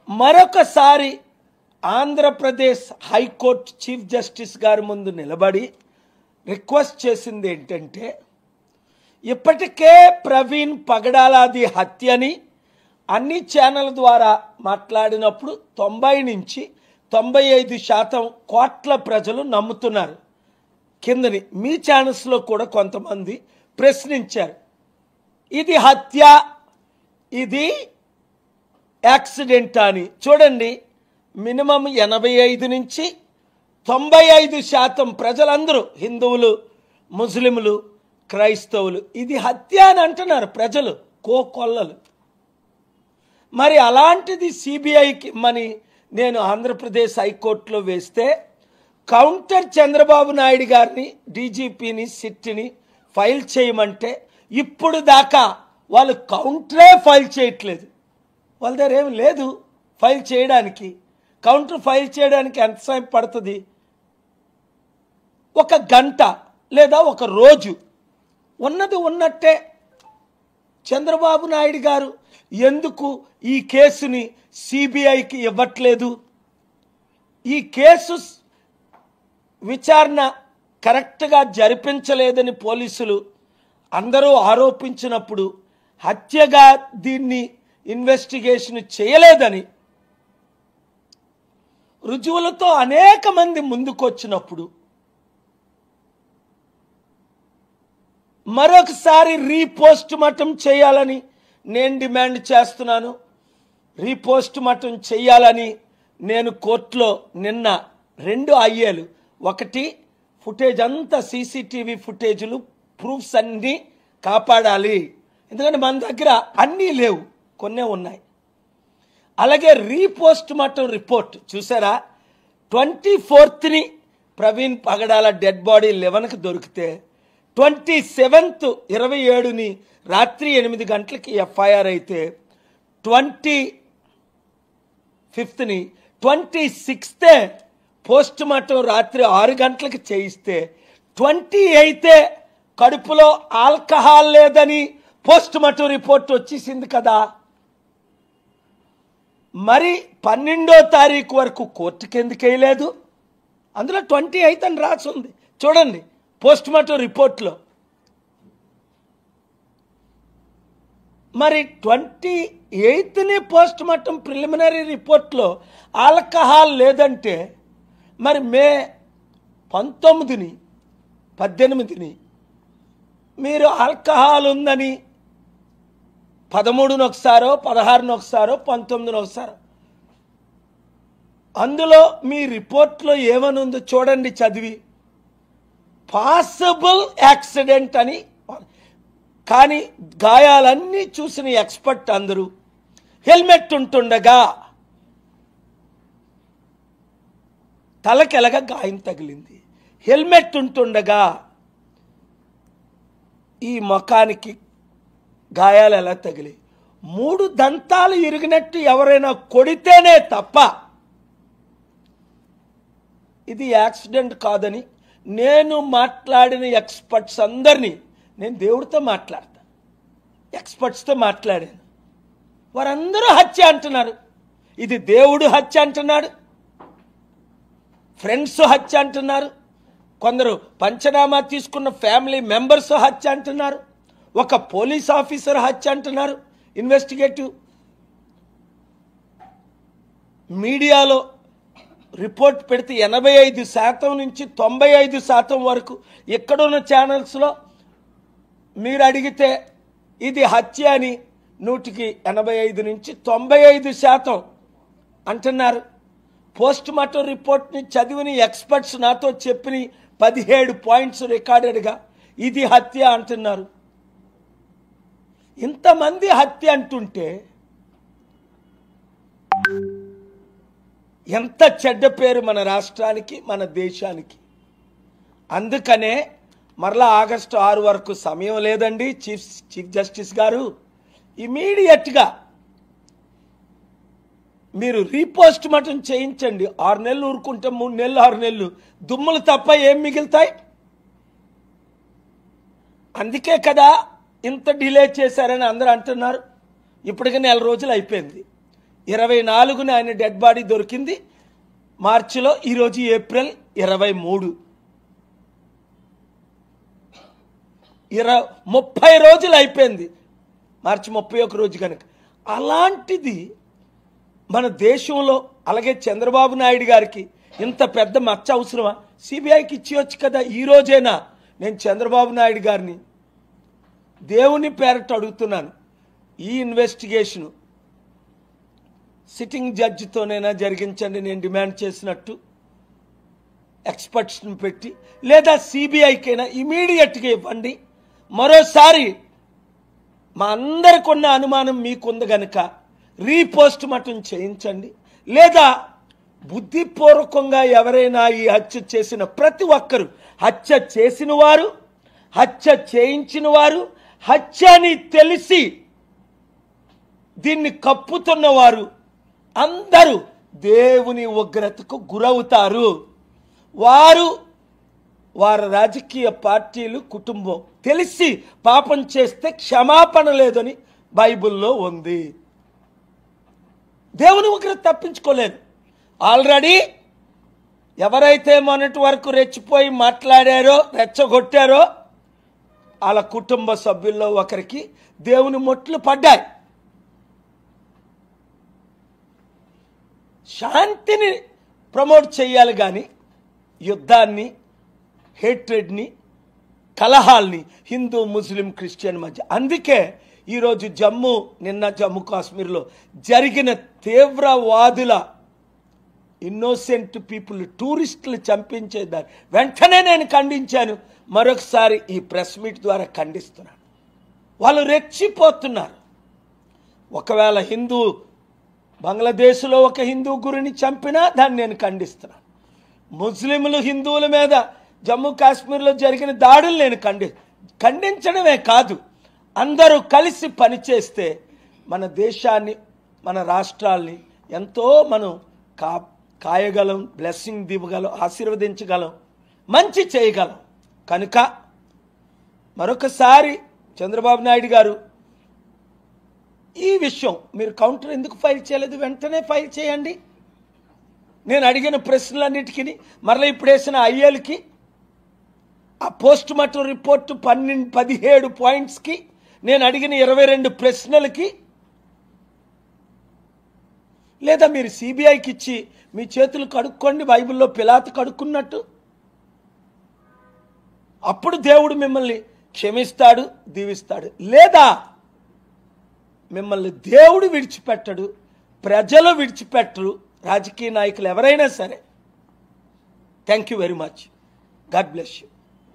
మరొకసారి Andhra Pradesh high court chief justice గారి ముందు నిలబడి రిక్వెస్ట్ చేసింది ఏంటంటే, ఇప్పటికే ప్రవీణ్ పగడాలది హత్యని అన్ని ఛానల్ ద్వారా మాట్లాడినప్పుడు 90 నుంచి 95% కోట్ల ప్రజలు నమ్ముతున్నారు. కిందని మీ ఛానల్స్లో కూడా కొంతమంది ప్రశ్నించారు, ఇది హత్య, ఇది యాక్సిడెంట్ అని. చూడండి, మినిమం 85 నుంచి 95% ప్రజలందరూ, హిందువులు, ముస్లింలు, క్రైస్తవులు, ఇది హత్య అని అంటున్నారు ప్రజలు, కోకొల్లలు. మరి అలాంటిది సిబిఐకి నేను ఆంధ్రప్రదేశ్ హైకోర్టులో వేస్తే కౌంటర్ చంద్రబాబు నాయుడు గారిని, డీజీపీని, సిట్ని ఫైల్ చేయమంటే ఇప్పుడు దాకా వాళ్ళు కౌంటరే ఫైల్ చేయట్లేదు. వాళ్ళ దగ్గర ఏమి లేదు ఫైల్ చేయడానికి. కౌంటర్ ఫైల్ చేయడానికి ఎంత సమయం పడుతుంది? 1 గంట లేదా 1 రోజు. ఉన్నది ఉన్నట్టే చంద్రబాబు నాయుడు గారు ఎందుకు ఈ కేసుని సిబిఐకి ఇవ్వట్లేదు? ఈ కేసు విచారణ కరెక్ట్గా జరిపించలేదని పోలీసులు అందరూ ఆరోపించినప్పుడు, హత్యగా దీన్ని ఇన్వెస్టిగేషన్ చేయలేదని రుజువులతో అనేక మంది ముందుకొచ్చినప్పుడు మరొకసారి రీపోస్ట్ మార్టం చేయాలని నేను డిమాండ్ చేస్తున్నాను. రీపోస్ట్ మార్టం చేయాలని నేను కోర్టులో నిన్న 2 అయ్యేలు, ఒకటి ఫుటేజ్ అంతా సీసీటీవీ ఫుటేజ్లు ప్రూఫ్స్ అన్నీ కాపాడాలి, ఎందుకంటే మన దగ్గర అన్నీ లేవు, కొన్నే ఉన్నాయి. అలాగే రీపోస్ట్ మార్టం రిపోర్ట్ చూసారా, 24ని ప్రవీణ్ పగడాల డెడ్ బాడీ 11కి దొరికితే 27th 27ని రాత్రి 8 గంటలకి ఎఫ్ఐఆర్ అయితే 25ని 26th పోస్ట్ మార్టం రాత్రి 6 గంటలకు చేయిస్తే 28 కడుపులో ఆల్కహాల్ లేదని పోస్ట్ మార్టం రిపోర్ట్ వచ్చేసింది కదా. మరి 12వ తారీఖు వరకు కోర్టుకి ఎందుకు వేయలేదు? అందులో 28 అని రాసి ఉంది చూడండి పోస్ట్ మార్టం రిపోర్ట్లో. మరి 28ని పోస్ట్ మార్టం ప్రిలిమినరీ రిపోర్ట్లో ఆల్కహాల్ లేదంటే, మరి మే 19ని 18ని మీరు ఆల్కహాల్ ఉందని 13ని ఒకసారో 16ని ఒకసారో 19ని ఒకసారో, అందులో మీ రిపోర్ట్లో ఏమని ఉందో చూడండి చదివి. పాసిబుల్ యాక్సిడెంట్ అని. కానీ గాయాలన్నీ చూసిన ఎక్స్పర్ట్ అందరూ హెల్మెట్ ఉంటుండగా తలకెలగా గాయం తగిలింది, హెల్మెట్ ఉంటుండగా ఈ ముఖానికి గాయాలు ఎలా తగిలి, 3 దంతాలు ఇరిగినట్టు ఎవరైనా కొడితేనే తప్ప ఇది యాక్సిడెంట్ కాదని నేను మాట్లాడిన ఎక్స్పర్ట్స్ అందరినీ, నేను దేవుడితో మాట్లాడతా, ఎక్స్పర్ట్స్తో మాట్లాడాను, వారందరూ హత్య అంటున్నారు. ఇది దేవుడు హత్య అంటున్నాడు, ఫ్రెండ్స్ హత్య అంటున్నారు, కొందరు పంచనామా తీసుకున్న ఫ్యామిలీ మెంబర్స్ హత్య అంటున్నారు, ఒక పోలీస్ ఆఫీసర్ హత్య అంటున్నారు. ఇన్వెస్టిగేటివ్ మీడియాలో రిపోర్ట్ పెడితే 85% నుంచి 95% వరకు ఎక్కడున్న ఛానల్స్లో మీరు అడిగితే ఇది హత్య అని 100కి 85 నుంచి 95% అంటున్నారు. పోస్ట్ మార్టం రిపోర్ట్ని చదివిన ఎక్స్పర్ట్స్ నాతో చెప్పిన 17 పాయింట్స్ రికార్డెడ్గా ఇది హత్య అంటున్నారు. ఇంతమంది హత్య అంటుంటే ఎంత చెడ్డ పేరు మన రాష్ట్రానికి, మన దేశానికి. అందుకనే మరలా ఆగస్టు 6 వరకు సమయం లేదండి చీఫ్ జస్టిస్ గారు, ఇమీడియట్గా మీరు రీపోస్ట్ మార్టం చేయించండి. 6 నెలలు ఊరుకుంటే 3 నెలలు 6 నెలలు దుమ్ములు తప్ప ఏం మిగులుతాయి? అందుకే కదా ఇంత డిలే చేశారని అందరూ అంటున్నారు. ఇప్పటికే 4 రోజులు అయిపోయింది. 24న ఆయన డెడ్ బాడీ దొరికింది మార్చిలో. ఈరోజు ఏప్రిల్ 23. 30 రోజులు అయిపోయింది, మార్చి 31 రోజు కనుక. అలాంటిది మన దేశంలో, అలాగే చంద్రబాబు నాయుడు గారికి ఇంత పెద్ద మచ్చ అవసరమా? సిబిఐకి ఇచ్చేయచ్చు కదా. ఈ రోజైనా నేను చంద్రబాబు నాయుడు గారిని దేవుని పేరట అడుగుతున్నాను, ఈ ఇన్వెస్టిగేషను సిట్టింగ్ జడ్జితోనైనా జరిగించండి నేను డిమాండ్ చేసినట్టు, ఎక్స్పర్ట్స్ని పెట్టి, లేదా సిబిఐకైనా ఇమీడియట్గా ఇవ్వండి. మరోసారి మా అందరికి ఉన్న అనుమానం మీకుంది గనుక రీపోస్ట్ మార్టం చేయించండి. లేదా బుద్ధిపూర్వకంగా ఎవరైనా ఈ హత్య చేసిన ప్రతి ఒక్కరు, హత్య చేసిన వారు, హత్య చేయించిన వారు, హత్య అని తెలిసి దీన్ని కప్పుతున్నవారు అందరూ దేవుని ఉగ్రతకు గురవుతారు. వారి రాజకీయ పార్టీలు, కుటుంబం తెలిసి పాపం చేస్తే క్షమాపణ లేదని బైబిల్లో ఉంది. దేవుని ఉగ్రత తప్పించుకోలేదు. ఆల్రెడీ ఎవరైతే మొన్నటి వరకు రెచ్చిపోయి మాట్లాడారో, రెచ్చగొట్టారో, వాళ్ళ కుటుంబ సభ్యుల్లో ఒకరికి దేవుని మొట్లు పడ్డాయి. శాంతిని ప్రమోట్ చేయాలి కానీ యుద్ధాన్ని, హేట్రెడ్ని, కలహాల్ని హిందూ, ముస్లిం, క్రిస్టియన్ మధ్య. అందుకే ఈరోజు నిన్న జమ్మూ కాశ్మీర్లో జరిగిన తీవ్రవాదుల, ఇన్నోసెంట్ పీపుల్, టూరిస్టులు చంపించేదాన్ని వెంటనే నేను ఖండించాను. మరొకసారి ఈ ప్రెస్ మీట్ ద్వారా ఖండిస్తున్నాను. వాళ్ళు రెచ్చిపోతున్నారు. ఒకవేళ బంగ్లాదేశ్లో ఒక హిందూ గురిని చంపినా దాన్ని నేను ఖండిస్తున్నాను. ముస్లింలు హిందువుల మీద జమ్మూ కాశ్మీర్లో జరిగిన దాడులు నేను ఖండించడమే కాదు, అందరూ కలిసి పనిచేస్తే మన దేశాన్ని, మన రాష్ట్రాల్ని ఎంతో మనం కాయగలం, బ్లెస్సింగ్ దివ్వగలం, ఆశీర్వదించగలం, మంచి చేయగలం. కనుక మరొకసారి చంద్రబాబు నాయుడు గారు, ఈ విషయం మీరు కౌంటర్ ఎందుకు ఫైల్ చేయలేదు? వెంటనే ఫైల్ చేయండి. నేను అడిగిన ప్రశ్నలన్నిటికీ, మరలా ఇప్పుడు వేసిన ఐఏలకి, ఆ పోస్ట్ మార్టం రిపోర్టు 17 పాయింట్స్కి, నేను అడిగిన 22 ప్రశ్నలకి, లేదా మీరు సిబిఐకి ఇచ్చి మీ చేతులు కడుక్కోండి, బైబిల్లో పిలాతు కడుక్కున్నట్టు. అప్పుడు దేవుడు మిమ్మల్ని క్షమిస్తాడు, దీవిస్తాడు. లేదా మిమ్మల్ని దేవుడు విడిచిపెట్టడు, ప్రజలు విడిచిపెట్టరు, రాజకీయ నాయకులు ఎవరైనా సరే. Thank you very much. God bless you.